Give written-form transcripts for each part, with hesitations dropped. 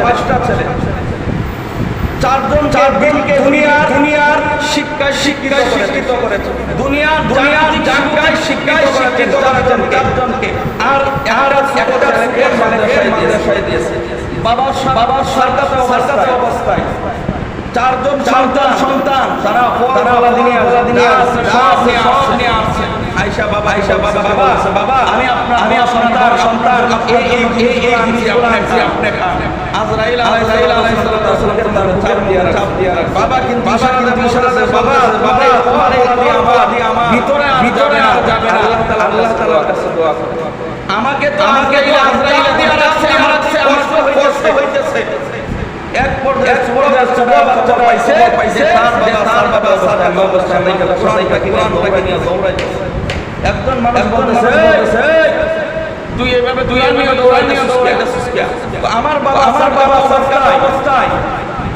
পাঁচটা ছেলে, চারজনকে দুনিয়ার শিক্ষায় শিক্ষিত করেছে, দুনিয়ার জায়গায় শিক্ষায় শিক্ষিত করেছেন চারজনকে, আর একটা ছেলেকে মাদ্রাসায় দিয়েছে। বাবার সরকার অবস্থায় চারজন সন্তান তারা দিনে আসছে। আয়েশা বাবা আমি আপনার সন্তান, আপনি খান। আজরাইল আলাইহিস সালাম চাপ দিয়া বাবা কিন্তু বাবা আমার ভিতরে আর যাবে না। আল্লাহ তাআলার কাছে দোয়া করো, আমাকে আজরাইল দিয়া রাখছে, আমার কষ্ট হইতেছে। এক পর্যায়ে ছোট বাচ্চা পাইছে, তার বাবা কোরআনটাকে নিয়ে দৌড়াইছে। একজন মানুষ বলতেছে, তুই এভাবে দৌড়াইতেছিস কেন? আমার বাবা সরকার অবস্থায়,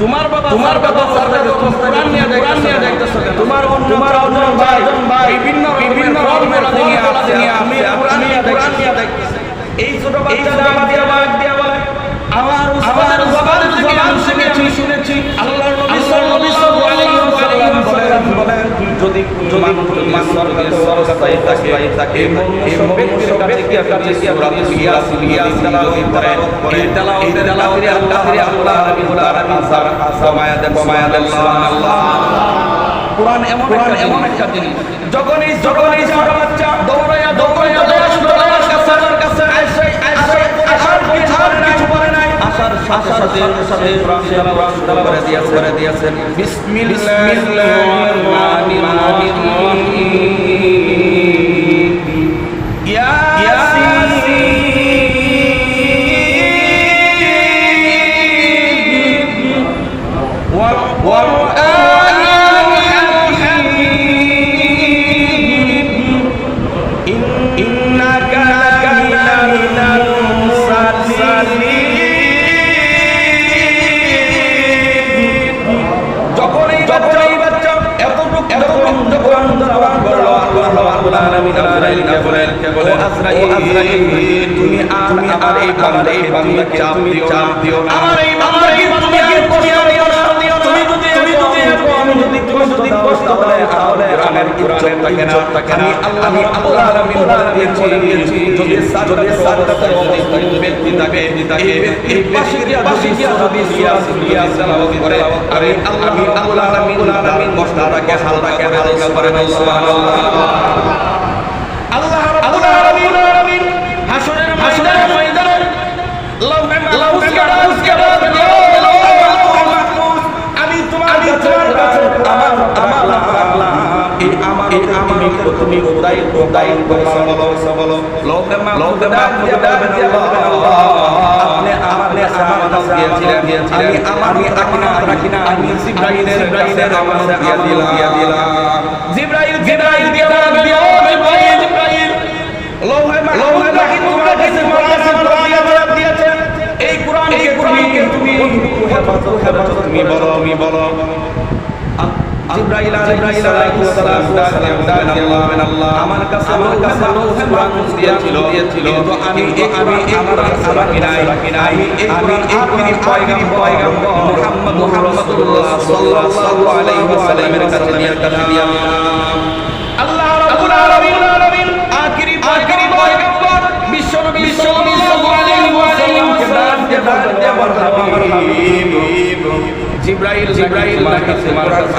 তোমার বাবা সরকার কোরআন নিয়ে যাইতেছ কেন? তোমার অন্য ভাই বিভিন্ন রকমের নিয়ে আসছে, আমি কোরআন নিয়ে যাইতেছি। এই ছোট বাচ্চা ডাক দিয়া বলে, আমার জবান থেকে আমি শুনেছি আল্লাহর নবী সাল্লাল্লাহু আলাইহি ওয়াসাল্লাম বলেন, যদি মানুষ সরকারি থাকে এই ব্যক্তির কাছে কি আপনি সূরা ইয়াসিন তেলাওয়াত করেন, এই তেলাওয়াতের আল্লাহ রাব্বুল আলামিন কমায়া দেন সুবহানাল্লাহ। কোরআন এমন একটা জিনিস, যখন এই ছোট বাচ্চা দৌড়ায়া আমার কাছে আসার কিছু বলে নাই, আসার সাথে কোরআন তেলাওয়াত করে দিয়েছেন। বিসমিল্লাহির রহমানির রহিম, তুমি আর এই বান্দাকে চাপ দিও না, আমার এই বান্দাকে তুমি আর কষ্ট দিও না। তুমি যদি কষ্ট দেয় তাহলে কোরআনের ইজ্জত থাকে না। আমি আল্লাহ রাব্বুল আলামিন বলে দিয়েছি, যদি সাদকাতের ব্যক্তি থাকে, এই পাশে গিয়া যদি ইয়াসিন তেলাওয়াত করে, আমি আল্লাহ রাব্বুল আলামিন কষ্টটাকে হালকা করে দেই সুবহানাল্লাহ। তুমি উদাই বলো লোকে আপনি আমানত দিয়েছিলেন, আমি রাখি না, আমি জিবরাইলের আমানত দিয়া দিলাম। জিবরাইল দিয়া জিবরাইল লৌহে মাহফুজ দিয়েছে। এই কোরআনকে তুমি হেফাজত তুমি বলো। জিবরাইল আলাইহিস সালাম ডাকেন, আল্লাহ আমার কাছে লৌহে মাহফুজ দিয়েছিল, কিন্তু আমি রাখি নাই। আমি পয়গম্বর মুহাম্মদুল্লাহ সাল্লাল্লাহু আলাইহি ওয়াসাল্লামের কাছে দিলাম। আল্লাহ রাব্বুল আলামিন আখিরি পয়গম্বর বিশ্বনবী সাল্লাল্লাহু আলাইহি ওয়াসাল্লামকে ডাক দিয়ে বললেন, জিবরাইল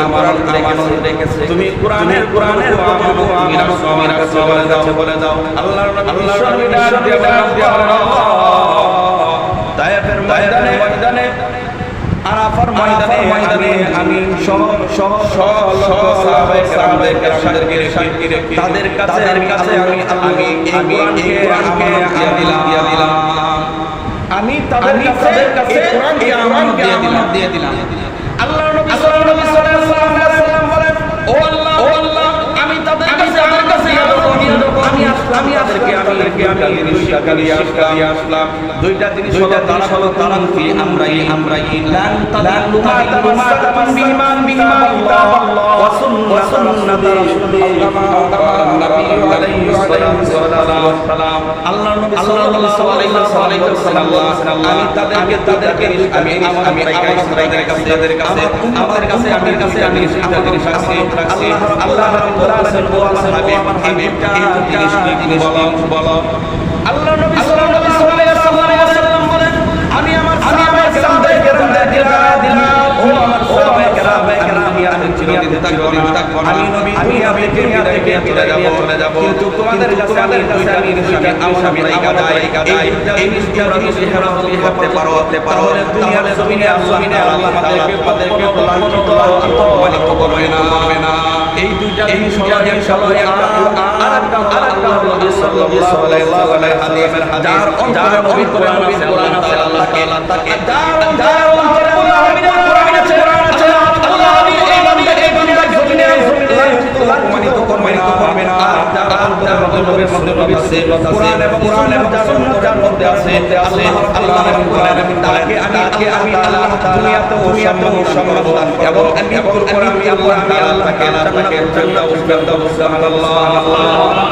আমানত রেখেছে, তুমি কোরআনের আমানত বলে দাও। আল্লাহর নবী তায়েফের ময়দানে আরাফার ময়দানে আমি সহ সাহাবায়ে কেরামদেরকে রেখে তাদের কাছে আমি এই কোরআনকে দিয়া দিলাম। আমি তাদের কাছে কোরআনকে আমানত দিয়ে দিলাম। আল্লাহর নবী সাল্লাল্লাহু আলাইহি ওয়াসাল্লাম বলেন, ও আল্লাহ আমি তাদের কাছে আমি তাদেরকে আমি শিক্ষা দিয়ে আসলাম দুইটা জিনিস হলো তারা কি আমরাই লান তাদিল্লু মা তামাসসাকতুম বিহিমা কিতাবাল্লাহ ওয়া সুন্নাতি নবী আলাইহি সালাম আল্লাহর নবী সাল্লাল্লাহু আলাইহি ওয়াসাল্লাম আমি তাদেরকে আমি তাদের কাছে আমাদের কাছে আমি শিক্ষা দিয়ে রাখছি আল্লাহ রাব্বুল আলামিন ও আমার হাবিব এই জিনিস বলো আল্লাহ নবী সাল্লাল্লাহু আলাইহি ওয়াসাল্লাম বলেন আমি আমার সাহাবায়ে কেরামদেরকে দিলাম ও আমার সাহাবায়ে কেরাম আমি চিরদিন থাকব আমি নবী দুনিয়া থেকে চলে যাব কিন্তু তোমাদের কাছে আমি এই গাদাই এই জিনিস করতে পারো তাহলে দুনিয়ার জমিনে আল্লাহ তাদেরকে অপমানিত করবে না এই দুইটা জিনিস হলো একটা আরেকটা নবী সাল্লাল্লাহু আলাইহি হাদিসের যার অন্তরে পবিত্র কোরআন আছে আল্লাহ তাকে যার অন্তরে কোরআন আছে আল্লাহ এই বান্দার জমিনে অপমানিত করবে না যার অন্তরের মধ্যে নবী আছে কোরআন এবং যার মধ্যে আছে আল্লাহ রাব্বুল আলামিন তাকে আমি আল্লাহ দুনিয়াতেও সম্মান এবং আমি আল্লাহ তাকে জান্নাতুল ফেরদাউস সুবহানাল্লাহ।